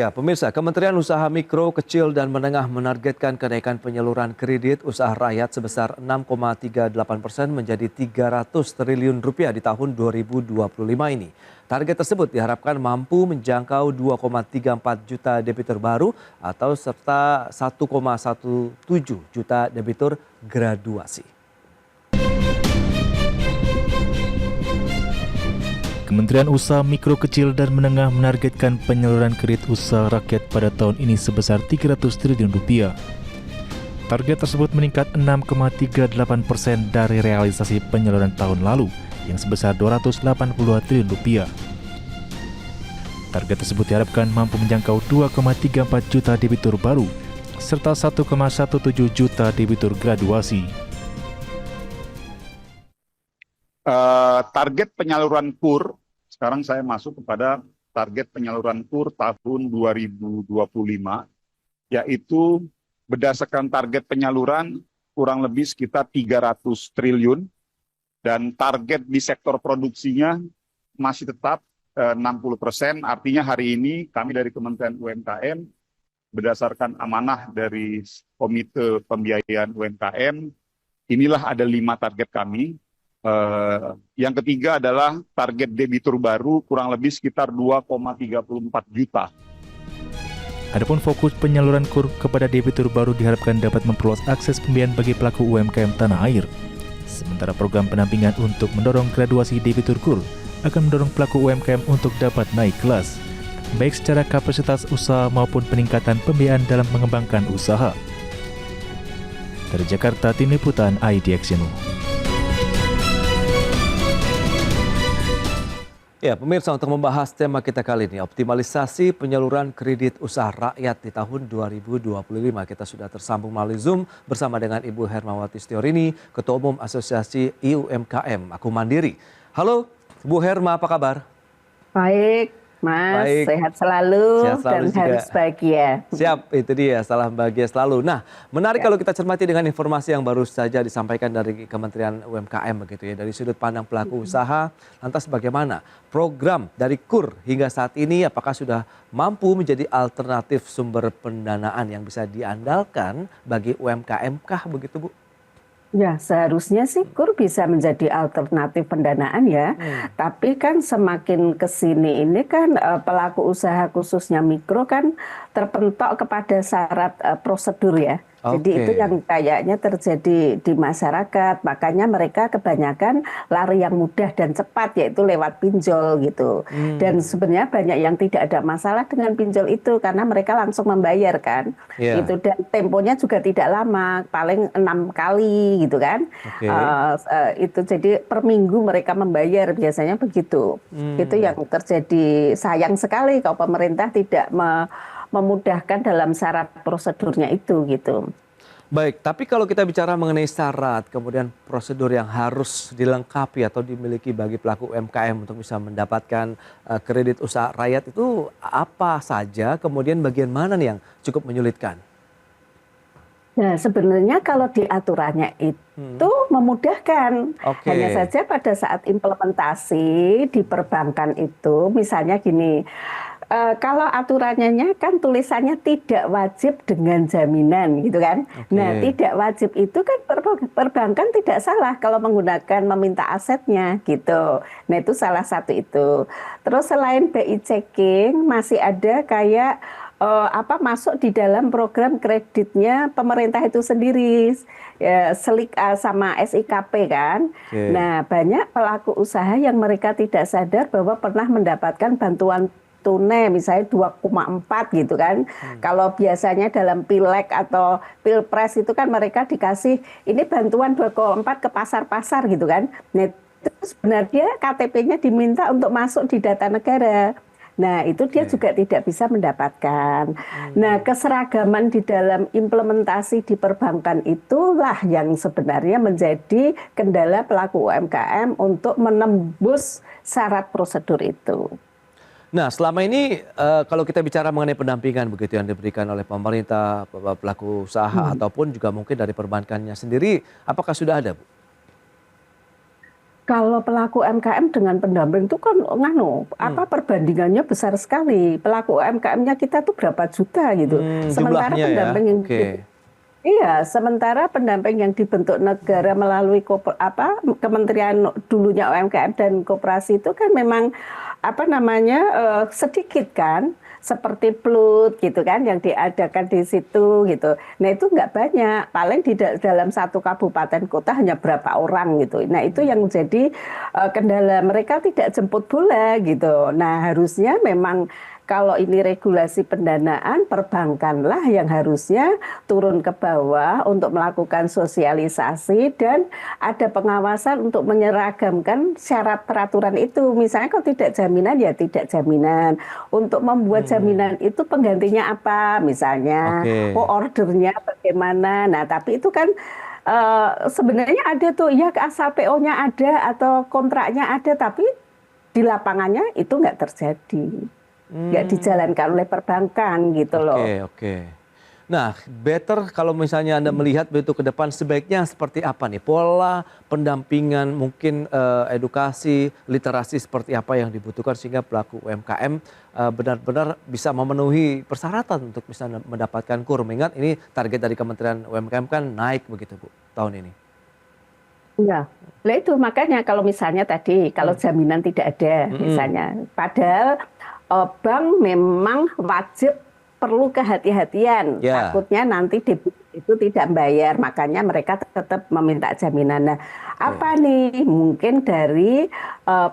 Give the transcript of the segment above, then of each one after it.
Ya, pemirsa, Kementerian Usaha Mikro, Kecil, dan Menengah menargetkan kenaikan penyaluran kredit usaha rakyat sebesar 6,38% menjadi 300 triliun rupiah di tahun 2025 ini. Target tersebut diharapkan mampu menjangkau 2,34 juta debitur baru atau serta 1,17 juta debitur graduasi. Kementerian Usaha Mikro, Kecil, dan Menengah menargetkan penyaluran kredit usaha rakyat pada tahun ini sebesar 300 triliun rupiah. Target tersebut meningkat 6,38% dari realisasi penyaluran tahun lalu yang sebesar 282 triliun rupiah. Target tersebut diharapkan mampu menjangkau 2,34 juta debitur baru serta 1,17 juta debitur graduasi. Target penyaluran KUR, sekarang saya masuk kepada target penyaluran KUR tahun 2025, yaitu berdasarkan target penyaluran kurang lebih sekitar 300 triliun, dan target di sektor produksinya masih tetap 60%, artinya hari ini kami dari Kementerian UMKM, berdasarkan amanah dari Komite Pembiayaan UMKM, inilah ada 5 target kami. Yang ketiga adalah target debitur baru kurang lebih sekitar 2,34 juta. Adapun fokus penyaluran KUR kepada debitur baru diharapkan dapat memperluas akses pembiayaan bagi pelaku UMKM tanah air. Sementara program pendampingan untuk mendorong graduasi debitur KUR akan mendorong pelaku UMKM untuk dapat naik kelas, baik secara kapasitas usaha maupun peningkatan pembiayaan dalam mengembangkan usaha. Dari Jakarta, Tim Liputan IDX Channel. Ya, pemirsa, untuk membahas tema kita kali ini, optimalisasi penyaluran kredit usaha rakyat di tahun 2025. Kita sudah tersambung melalui Zoom bersama dengan Ibu Hermawati Setiorini, Ketua Umum Asosiasi IUMKM Aku Mandiri. Halo, Bu Herma, apa kabar? Baik, Mas. Baik. Sehat selalu, dan juga. harus bahagia. Siap, itu dia, salam bahagia selalu. Nah, menarik kalau kita cermati dengan informasi yang baru saja disampaikan dari Kementerian UMKM begitu ya, dari sudut pandang pelaku usaha. Lantas bagaimana program dari KUR hingga saat ini, apakah sudah mampu menjadi alternatif sumber pendanaan yang bisa diandalkan bagi UMKM kah begitu, Bu? Ya, seharusnya sih KUR bisa menjadi alternatif pendanaan ya. Tapi kan semakin ke sini ini kan pelaku usaha khususnya mikro kan terpentok kepada syarat prosedur ya. Jadi itu yang kayaknya terjadi di masyarakat. Makanya mereka kebanyakan lari yang mudah dan cepat, yaitu lewat pinjol gitu. Dan sebenarnya banyak yang tidak ada masalah dengan pinjol itu karena mereka langsung membayar kan. Gitu. Dan temponya juga tidak lama, paling 6 kali gitu kan. Itu jadi per minggu mereka membayar, biasanya begitu. Itu yang terjadi. Sayang sekali kalau pemerintah tidak memudahkan dalam syarat prosedurnya itu gitu. Baik, tapi kalau kita bicara mengenai syarat, kemudian prosedur yang harus dilengkapi atau dimiliki bagi pelaku UMKM untuk bisa mendapatkan kredit usaha rakyat itu apa saja, kemudian bagian mana nih yang cukup menyulitkan? Nah, sebenarnya kalau di aturannya itu memudahkan. Hanya saja pada saat implementasi di perbankan itu, misalnya gini, kalau aturannya kan tulisannya tidak wajib dengan jaminan gitu kan. Nah, tidak wajib itu kan perbankan tidak salah kalau menggunakan meminta asetnya gitu. Nah, itu salah satu itu. Terus selain BI checking masih ada kayak masuk di dalam program kreditnya pemerintah itu sendiri, SLIK sama SIKP kan. Nah, banyak pelaku usaha yang mereka tidak sadar bahwa pernah mendapatkan bantuan tunai misalnya 2,4 gitu kan. Kalau biasanya dalam pileg atau pilpres itu kan mereka dikasih ini bantuan 2,4 ke pasar-pasar gitu kan. Nah, terus sebenarnya KTP-nya diminta untuk masuk di data negara. Nah, itu dia juga tidak bisa mendapatkan. Nah, keseragaman di dalam implementasi di perbankan itulah yang sebenarnya menjadi kendala pelaku UMKM untuk menembus syarat prosedur itu. Nah, selama ini kalau kita bicara mengenai pendampingan begitu yang diberikan oleh pemerintah, pelaku usaha ataupun juga mungkin dari perbankannya sendiri, apakah sudah ada, Bu? Kalau pelaku UMKM dengan pendamping itu kan perbandingannya besar sekali. Pelaku UMKM-nya kita tuh berapa juta gitu. Sementara Jumlahnya pendamping ya. yang iya, sementara pendamping yang dibentuk negara melalui Kementerian dulunya UMKM dan koperasi itu kan memang sedikit kan, seperti PLUT gitu kan yang diadakan di situ gitu. Nah itu nggak banyak, paling dalam satu kabupaten kota hanya berapa orang gitu. Nah itu yang menjadi kendala, mereka tidak jemput bola gitu. Nah harusnya memang kalau ini regulasi pendanaan, perbankanlah yang harusnya turun ke bawah untuk melakukan sosialisasi dan ada pengawasan untuk menyeragamkan syarat peraturan itu. Misalnya kalau tidak jaminan ya tidak jaminan. Untuk membuat jaminan itu penggantinya apa misalnya, ordernya bagaimana. Nah tapi itu kan sebenarnya ada tuh ya asal PO-nya ada atau kontraknya ada, tapi di lapangannya itu nggak terjadi. Nggak dijalankan oleh perbankan gitu loh. Oke. Nah, better kalau misalnya Anda melihat begitu ke depan sebaiknya seperti apa nih? Pola pendampingan, mungkin edukasi, literasi seperti apa yang dibutuhkan sehingga pelaku UMKM benar-benar bisa memenuhi persyaratan untuk bisa mendapatkan KUR. Mengingat ini target dari Kementerian UMKM kan naik begitu Bu tahun ini. Iya, lah itu makanya kalau misalnya tadi kalau jaminan tidak ada misalnya, padahal bank memang wajib perlu kehati-hatian, takutnya nanti debit itu tidak bayar, makanya mereka tetap meminta jaminan. Nah, apa nih mungkin dari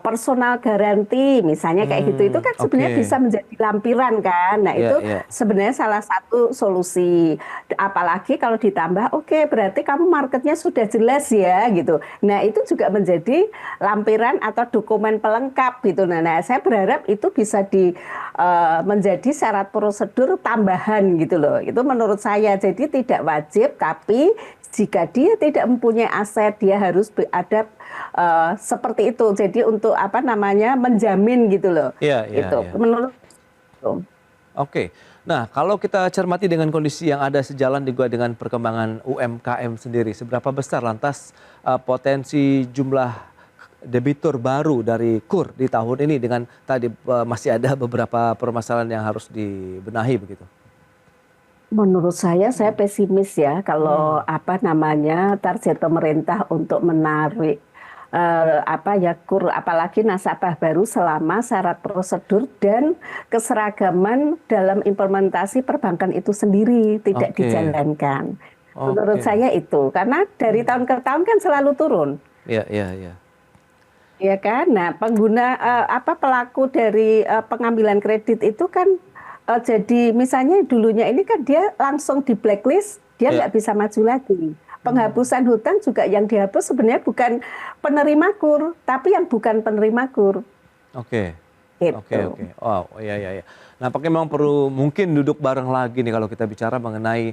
personal garanti misalnya kayak gitu, itu kan sebenarnya bisa menjadi lampiran kan. Nah itu sebenarnya salah satu solusi, apalagi kalau ditambah berarti kamu marketnya sudah jelas ya gitu. Nah itu juga menjadi lampiran atau dokumen pelengkap gitu. Nah saya berharap itu bisa menjadi syarat prosedur tambahan gitu loh. Itu menurut saya, jadi tidak wajib, tapi jika dia tidak mempunyai aset, dia harus ada seperti itu. Jadi untuk menjamin gitu loh. Menurut itu. Oke. Nah, kalau kita cermati dengan kondisi yang ada sejalan juga dengan perkembangan UMKM sendiri, seberapa besar lantas potensi jumlah debitur baru dari KUR di tahun ini dengan tadi masih ada beberapa permasalahan yang harus dibenahi begitu? Menurut saya pesimis ya kalau target pemerintah untuk menarik KUR, apalagi nasabah baru selama syarat prosedur dan keseragaman dalam implementasi perbankan itu sendiri tidak dijalankan. Menurut saya itu, karena dari tahun ke tahun kan selalu turun. Iya. Ya kan, nah pengguna pelaku dari pengambilan kredit itu kan jadi misalnya dulunya ini kan dia langsung di blacklist, dia nggak bisa maju lagi. Penghapusan hutang juga yang dihapus sebenarnya bukan penerima KUR, tapi yang bukan penerima KUR. Oke. Gitu. Wow, iya. Nampaknya memang perlu mungkin duduk bareng lagi nih kalau kita bicara mengenai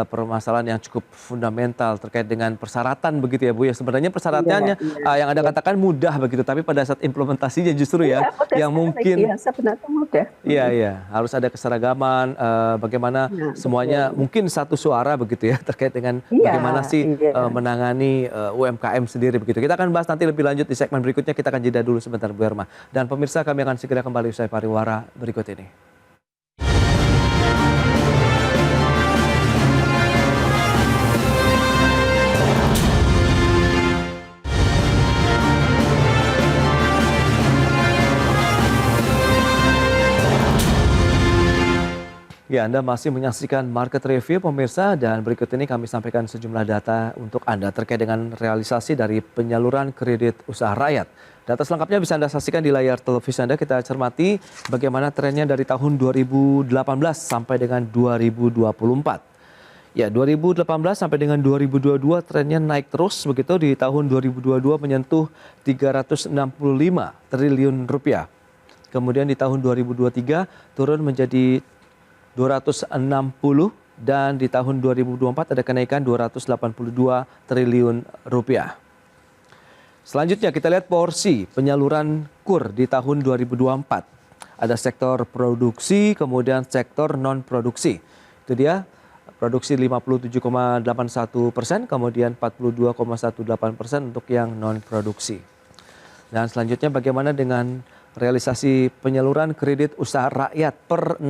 permasalahan yang cukup fundamental terkait dengan persyaratan begitu ya Bu ya. Sebenarnya persyaratannya yang Anda katakan mudah begitu, tapi pada saat implementasinya justru yang mungkin sebenarnya mudah. Iya, harus ada keseragaman, bagaimana semuanya mungkin satu suara begitu ya terkait dengan bagaimana sih menangani UMKM sendiri begitu. Kita akan bahas nanti lebih lanjut di segmen berikutnya. Kita akan jeda dulu sebentar Bu Herma. Dan pemirsa, kami akan segera kembali usai pariwara berikut ini. Ya, Anda masih menyaksikan Market Review pemirsa, dan berikut ini kami sampaikan sejumlah data untuk Anda terkait dengan realisasi dari penyaluran kredit usaha rakyat. Data selengkapnya bisa Anda saksikan di layar televisi Anda. Kita cermati bagaimana trennya dari tahun 2018 sampai dengan 2024. Ya, 2018 sampai dengan 2022 trennya naik terus begitu, di tahun 2022 menyentuh 365 triliun rupiah. Kemudian di tahun 2023 turun menjadi 260, dan di tahun 2024 ada kenaikan 282 triliun rupiah. Selanjutnya kita lihat porsi penyaluran KUR di tahun 2024. Ada sektor produksi, kemudian sektor non-produksi. Itu dia, produksi 57,81%, kemudian 42,18% untuk yang non-produksi. Dan selanjutnya bagaimana dengan realisasi penyaluran kredit usaha rakyat per 16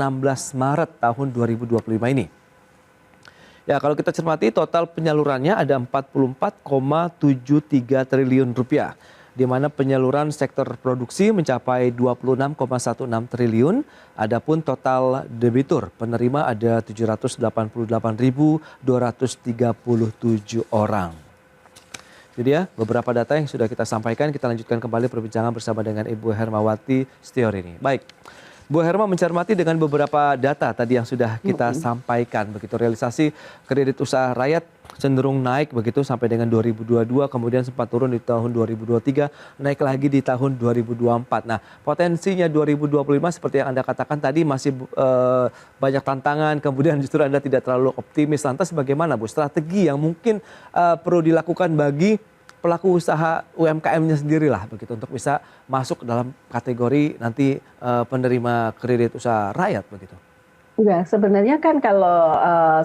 Maret tahun 2025 ini? Ya, kalau kita cermati total penyalurannya ada 44,73 triliun rupiah, di mana penyaluran sektor produksi mencapai 26,16 triliun, adapun total debitur penerima ada 788.237 orang. Jadi ya, beberapa data yang sudah kita sampaikan, kita lanjutkan kembali perbincangan bersama dengan Ibu Hermawati Setiorini. Baik, Bu Herma mencermati dengan beberapa data tadi yang sudah kita sampaikan, begitu realisasi kredit usaha rakyat cenderung naik begitu sampai dengan 2022, kemudian sempat turun di tahun 2023, naik lagi di tahun 2024. Nah, potensinya 2025 seperti yang Anda katakan tadi masih banyak tantangan, kemudian justru Anda tidak terlalu optimis. Lantas bagaimana Bu strategi yang mungkin perlu dilakukan bagi pelaku usaha UMKM-nya sendirilah begitu untuk bisa masuk dalam kategori nanti penerima kredit usaha rakyat begitu? Ya, sebenarnya kan kalau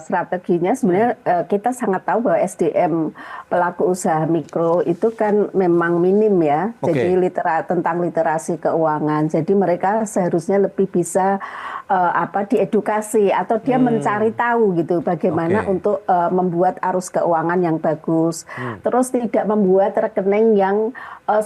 strateginya sebenarnya kita sangat tahu bahwa SDM pelaku usaha mikro itu kan memang minim ya. Jadi tentang literasi keuangan. Jadi mereka seharusnya lebih bisa diedukasi atau dia mencari tahu gitu bagaimana untuk membuat arus keuangan yang bagus. Terus tidak membuat rekening yang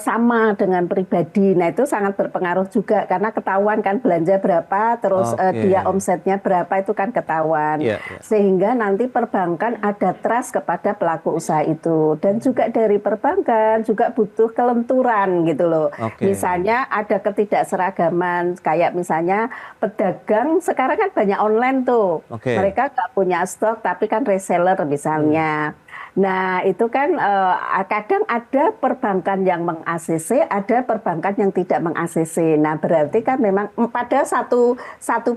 sama dengan pribadi. Nah, itu sangat berpengaruh juga karena ketahuan kan belanja berapa, terus dia omsetnya berapa itu kan ketahuan. Sehingga nanti perbankan ada trust kepada pelaku usaha itu. Dan juga dari perbankan juga butuh kelenturan gitu loh. Misalnya ada ketidakseragaman, kayak misalnya pedagang sekarang kan banyak online tuh. Mereka nggak punya stok tapi kan reseller misalnya. Nah, itu kan kadang ada perbankan yang meng-ACC, ada perbankan yang tidak meng-ACC. Nah, berarti kan memang pada satu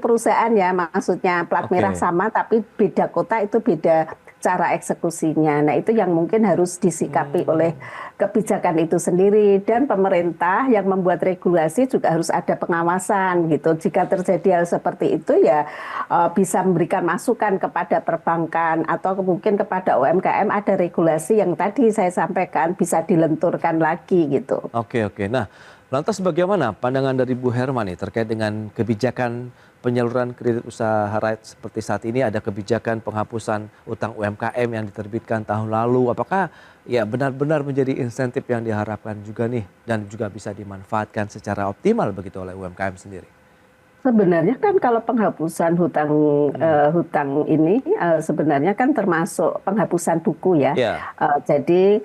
perusahaan ya, maksudnya plat merah sama tapi beda kota itu beda cara eksekusinya. Nah, itu yang mungkin harus disikapi oleh kebijakan itu sendiri, dan pemerintah yang membuat regulasi juga harus ada pengawasan gitu. Jika terjadi hal seperti itu ya bisa memberikan masukan kepada perbankan atau mungkin kepada UMKM ada regulasi yang tadi saya sampaikan bisa dilenturkan lagi gitu. Oke. Nah, lantas bagaimana pandangan dari Bu Herma nih terkait dengan kebijakan penyaluran kredit usaha rakyat seperti saat ini? Ada kebijakan penghapusan utang UMKM yang diterbitkan tahun lalu. Apakah ya benar-benar menjadi insentif yang diharapkan juga nih dan juga bisa dimanfaatkan secara optimal begitu oleh UMKM sendiri? Sebenarnya kan kalau penghapusan hutang ini sebenarnya kan termasuk penghapusan buku ya. Jadi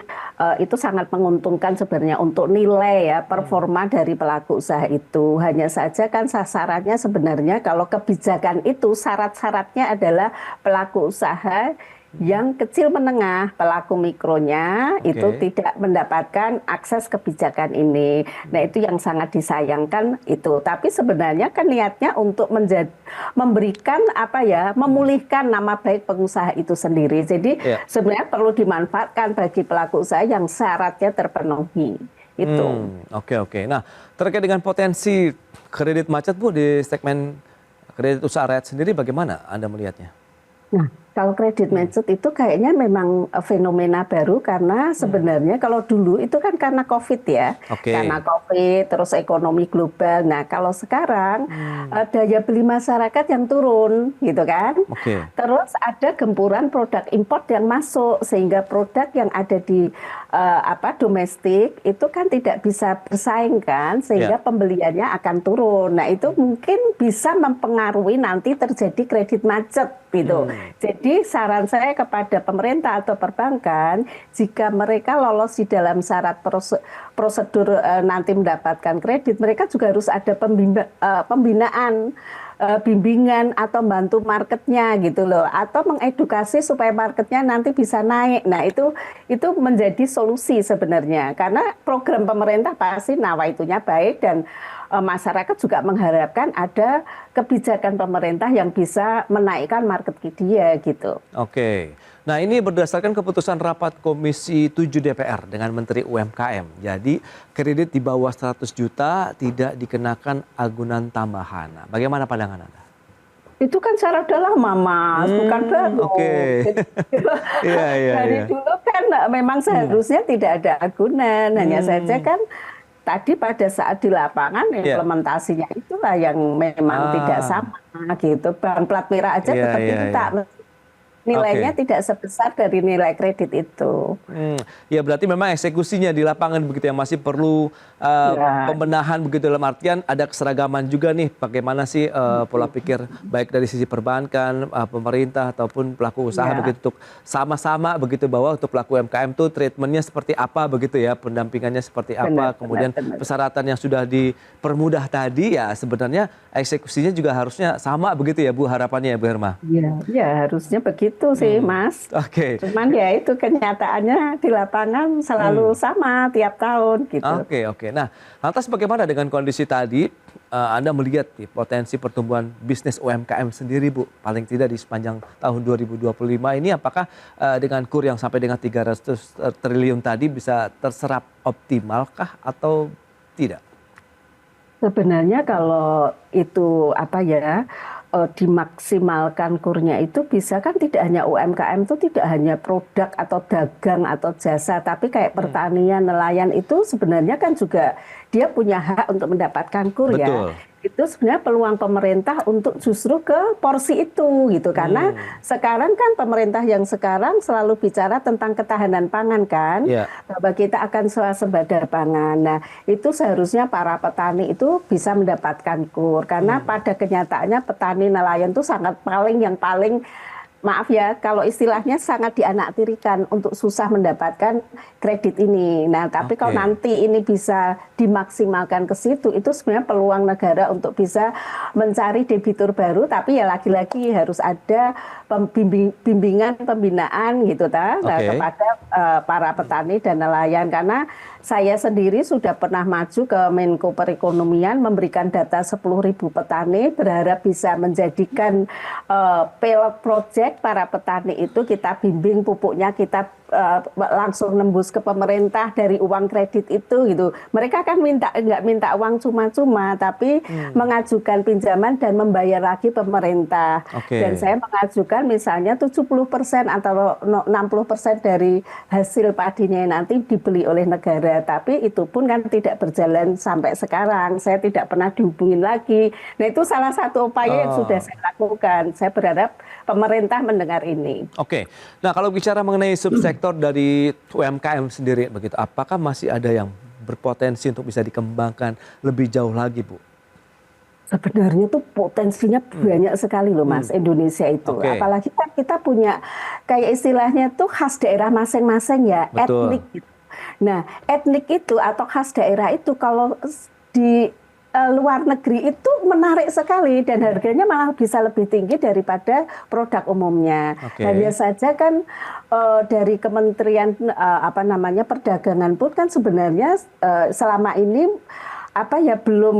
itu sangat menguntungkan sebenarnya untuk nilai ya performa dari pelaku usaha itu. Hanya saja kan sasarannya sebenarnya kalau kebijakan itu syarat-syaratnya adalah pelaku usaha yang kecil menengah, pelaku mikronya itu tidak mendapatkan akses kebijakan ini. Nah, itu yang sangat disayangkan itu. Tapi sebenarnya kan niatnya untuk memberikan memulihkan nama baik pengusaha itu sendiri. Jadi sebenarnya perlu dimanfaatkan bagi pelaku usaha yang syaratnya terpenuhi. Itu. Oke. Nah, terkait dengan potensi kredit macet Bu di segmen kredit usaha rakyat sendiri bagaimana Anda melihatnya? Nah, kalau kredit macet itu kayaknya memang fenomena baru karena sebenarnya kalau dulu itu kan karena COVID ya. Karena COVID, terus ekonomi global. Nah, kalau sekarang daya beli masyarakat yang turun gitu kan. Terus ada gempuran produk import yang masuk sehingga produk yang ada di domestik itu kan tidak bisa bersaing kan, sehingga pembeliannya akan turun. Nah, itu mungkin bisa mempengaruhi nanti terjadi kredit macet gitu. Jadi saran saya kepada pemerintah atau perbankan, jika mereka lolos di dalam syarat prosedur nanti mendapatkan kredit, mereka juga harus ada pembinaan, bimbingan atau bantu marketnya gitu loh, atau mengedukasi supaya marketnya nanti bisa naik. Nah, itu menjadi solusi sebenarnya, karena program pemerintah pasti nawaitunya baik dan masyarakat juga mengharapkan ada kebijakan pemerintah yang bisa menaikkan market dia gitu. Nah, ini berdasarkan keputusan rapat Komisi 7 DPR dengan Menteri UMKM. Jadi kredit di bawah 100 juta tidak dikenakan agunan tambahan. Nah, bagaimana pandangan Anda? Itu kan cara udah lama Mas, bukan baru. Dari dulu kan memang seharusnya tidak ada agunan, hanya saja kan tadi pada saat di lapangan implementasinya itulah yang memang tidak sama gitu. Bank plat merah aja tetap minta nilainya tidak sebesar dari nilai kredit itu. Ya berarti memang eksekusinya di lapangan begitu yang masih perlu pembenahan begitu, dalam artian ada keseragaman juga nih bagaimana sih pola pikir baik dari sisi perbankan, pemerintah ataupun pelaku usaha begitu untuk sama-sama begitu bahwa untuk pelaku UMKM tuh treatmentnya seperti apa begitu ya, pendampingannya seperti apa, kemudian persyaratan yang sudah dipermudah tadi ya sebenarnya eksekusinya juga harusnya sama begitu ya Bu, harapannya ya Bu Herma? Ya harusnya begitu sih Mas. Cuman ya itu kenyataannya di lapangan selalu sama tiap tahun gitu. Oke. Nah, lantas bagaimana dengan kondisi tadi? Anda melihat potensi pertumbuhan bisnis UMKM sendiri Bu, paling tidak di sepanjang tahun 2025 ini, apakah dengan KUR yang sampai dengan 300 triliun tadi bisa terserap optimalkah atau tidak? Sebenarnya kalau itu dimaksimalkan kurnya itu bisa kan, tidak hanya UMKM itu tidak hanya produk atau dagang atau jasa, tapi kayak pertanian, nelayan itu sebenarnya kan juga dia punya hak untuk mendapatkan kur ya. Itu sebenarnya peluang pemerintah untuk justru ke porsi itu gitu, karena sekarang kan pemerintah yang sekarang selalu bicara tentang ketahanan pangan kan, bahwa kita akan swasembada pangan. Nah itu seharusnya para petani itu bisa mendapatkan kur, karena pada kenyataannya petani nelayan itu paling maaf ya, kalau istilahnya sangat dianaktirikan untuk susah mendapatkan kredit ini. Nah, tapi kalau nanti ini bisa dimaksimalkan ke situ, itu sebenarnya peluang negara untuk bisa mencari debitur baru, tapi ya lagi-lagi harus ada bimbingan, pembinaan gitu kepada para petani dan nelayan. Karena saya sendiri sudah pernah maju ke Menko Perekonomian memberikan data 10.000 petani, berharap bisa menjadikan pilot project para petani itu kita bimbing pupuknya, kita langsung nembus ke pemerintah dari uang kredit itu gitu. Mereka kan nggak minta uang cuma-cuma, tapi mengajukan pinjaman dan membayar lagi pemerintah. Dan saya mengajukan misalnya 70% atau 60% dari hasil padinya nanti dibeli oleh negara. Tapi itu pun kan tidak berjalan sampai sekarang. Saya tidak pernah dihubungin lagi. Nah itu salah satu upaya yang sudah saya lakukan. Saya berharap pemerintah mendengar ini. Nah kalau bicara mengenai subsektor dari UMKM sendiri begitu, apakah masih ada yang berpotensi untuk bisa dikembangkan lebih jauh lagi Bu? Sebenarnya tuh potensinya banyak sekali loh Mas, Indonesia itu. Apalagi kan kita punya kayak istilahnya tuh khas daerah masing-masing ya, etnik gitu. Nah etnik itu atau khas daerah itu kalau di luar negeri itu menarik sekali dan harganya malah bisa lebih tinggi daripada produk umumnya. Hanya saja kan dari Kementerian Perdagangan pun kan sebenarnya selama ini belum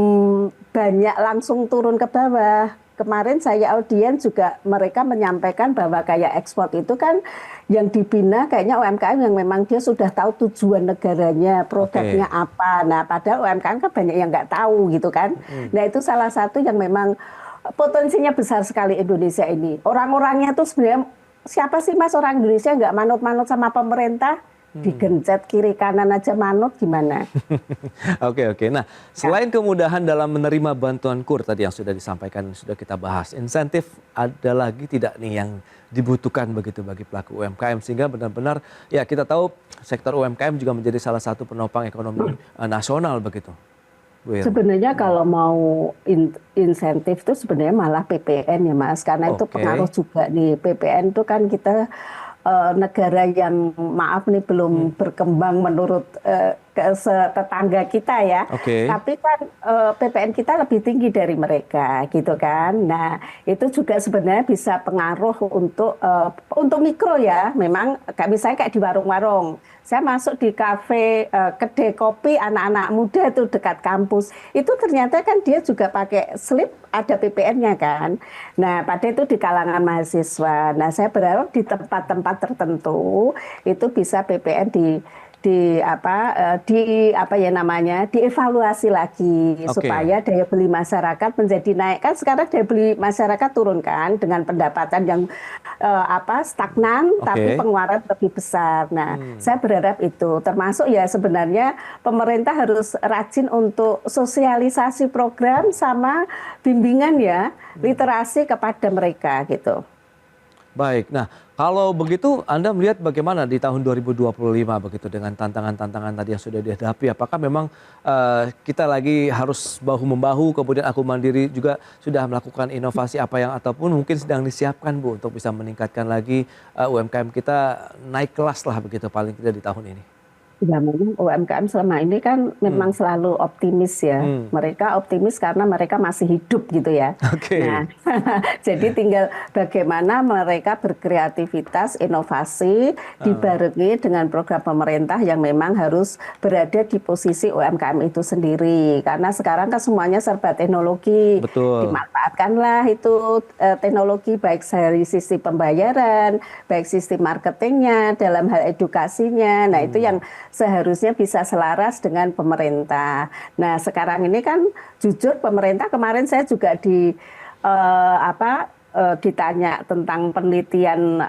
banyak langsung turun ke bawah. Kemarin saya audiens juga mereka menyampaikan bahwa kayak ekspor itu kan yang dibina kayaknya UMKM yang memang dia sudah tahu tujuan negaranya, produknya apa. Nah padahal UMKM kan banyak yang nggak tahu gitu kan. Nah itu salah satu yang memang potensinya besar sekali Indonesia ini. Orang-orangnya tuh sebenarnya siapa sih Mas orang Indonesia nggak manut-manut sama pemerintah? Digencet kiri kanan aja manut gimana? Oke. Nah, selain kemudahan dalam menerima bantuan KUR tadi yang sudah disampaikan, sudah kita bahas, insentif ada lagi tidak nih yang dibutuhkan begitu bagi pelaku UMKM sehingga benar-benar ya kita tahu sektor UMKM juga menjadi salah satu penopang ekonomi nasional begitu. Sebenarnya kalau mau insentif itu sebenarnya malah PPN ya Mas, karena itu pengaruh juga nih. PPN itu kan kita negara yang maaf nih belum berkembang menurut tetangga kita ya. Tapi kan PPN kita lebih tinggi dari mereka gitu kan. Nah itu juga sebenarnya bisa pengaruh untuk mikro ya. Memang misalnya kayak di warung-warung. Saya masuk di kafe, kedai kopi anak-anak muda itu dekat kampus. Itu ternyata kan dia juga pakai slip ada PPN-nya kan. Nah pada itu di kalangan mahasiswa. Nah saya berharap di tempat-tempat tertentu itu bisa PPN dievaluasi lagi supaya daya beli masyarakat menjadi naik. Kan sekarang daya beli masyarakat turun kan dengan pendapatan yang stagnan tapi pengeluaran lebih besar. Nah, saya berharap itu termasuk ya sebenarnya pemerintah harus rajin untuk sosialisasi program sama bimbingan ya, literasi kepada mereka gitu. Baik, nah kalau begitu Anda melihat bagaimana di tahun 2025 begitu dengan tantangan-tantangan tadi yang sudah dihadapi? Apakah memang kita lagi harus bahu-membahu, kemudian Aku Mandiri juga sudah melakukan inovasi apa yang ataupun mungkin sedang disiapkan Bu untuk bisa meningkatkan lagi UMKM kita naik kelas lah begitu paling tidak di tahun ini? Ya memang UMKM selama ini kan memang selalu optimis ya. Mereka optimis karena mereka masih hidup gitu ya. Nah, jadi tinggal bagaimana mereka berkreativitas, inovasi, dibarengi dengan program pemerintah yang memang harus berada di posisi UMKM itu sendiri. Karena sekarang kan semuanya serba teknologi. Betul. Dimanfaatkanlah itu teknologi baik dari sisi pembayaran, baik sistem marketingnya, dalam hal edukasinya. Nah itu yang seharusnya bisa selaras dengan pemerintah. Nah sekarang ini kan jujur pemerintah kemarin saya juga ditanya tentang penelitian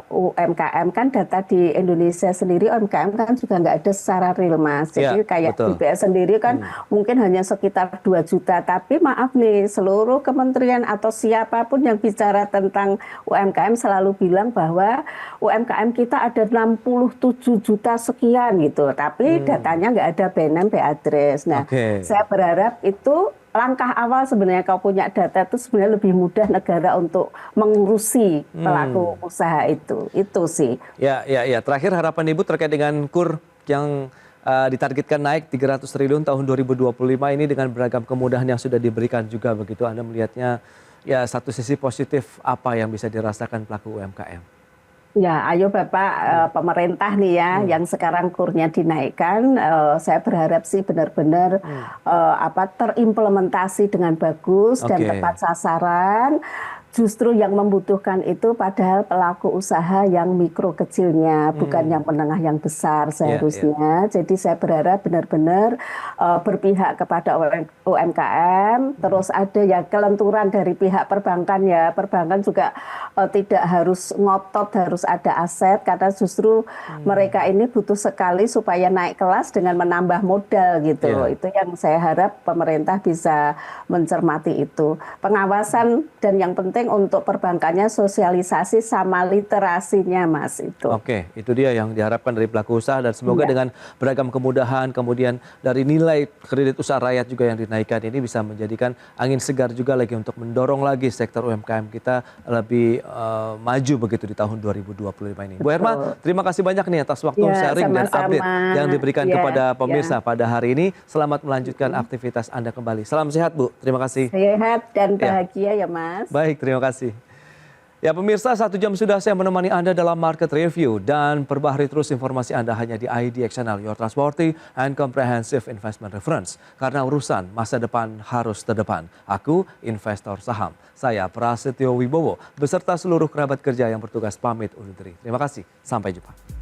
UMKM kan data di Indonesia sendiri UMKM kan juga nggak ada secara real Mas. Jadi kayak BPS sendiri kan mungkin hanya sekitar 2 juta. Tapi maaf nih seluruh kementerian atau siapapun yang bicara tentang UMKM selalu bilang bahwa UMKM kita ada 67 juta sekian gitu. Tapi datanya nggak ada BNM, Beatrice. Nah saya berharap itu langkah awal sebenarnya kalau punya data itu sebenarnya lebih mudah negara untuk mengurusi pelaku usaha itu sih. Ya. Terakhir harapan Ibu terkait dengan KUR yang ditargetkan naik 300 triliun tahun 2025 ini dengan beragam kemudahan yang sudah diberikan juga begitu. Anda melihatnya ya satu sisi positif apa yang bisa dirasakan pelaku UMKM? Ya, ayo Bapak pemerintah nih ya, yang sekarang kurnya dinaikkan, saya berharap sih benar-benar terimplementasi dengan bagus dan tepat sasaran. Justru yang membutuhkan itu padahal pelaku usaha yang mikro kecilnya, bukan yang menengah yang besar seharusnya. Jadi saya berharap benar-benar berpihak kepada UMKM, terus ada ya kelenturan dari pihak perbankan ya. Perbankan juga tidak harus ngotot, harus ada aset, karena justru mereka ini butuh sekali supaya naik kelas dengan menambah modal gitu. Itu yang saya harap pemerintah bisa mencermati itu. Pengawasan dan yang penting untuk perbankannya sosialisasi sama literasinya Mas itu. Oke, itu dia yang diharapkan dari pelaku usaha dan semoga dengan beragam kemudahan kemudian dari nilai kredit usaha rakyat juga yang dinaikkan ini bisa menjadikan angin segar juga lagi untuk mendorong lagi sektor UMKM kita lebih maju begitu di tahun 2025 ini. Bu Herma, terima kasih banyak nih atas waktu sharing dan update yang diberikan kepada pemirsa pada hari ini. Selamat melanjutkan aktivitas Anda kembali. Salam sehat Bu, terima kasih. Sehat dan bahagia ya Mas. Baik, terima kasih. Ya pemirsa, 1 jam sudah saya menemani Anda dalam Market Review dan perbaharui terus informasi Anda hanya di IDX Channel, Your Trustworthy and Comprehensive Investment Reference. Karena urusan masa depan harus terdepan. Aku investor saham. Saya Prasetyo Wibowo beserta seluruh kerabat kerja yang bertugas pamit undur diri. Terima kasih, sampai jumpa.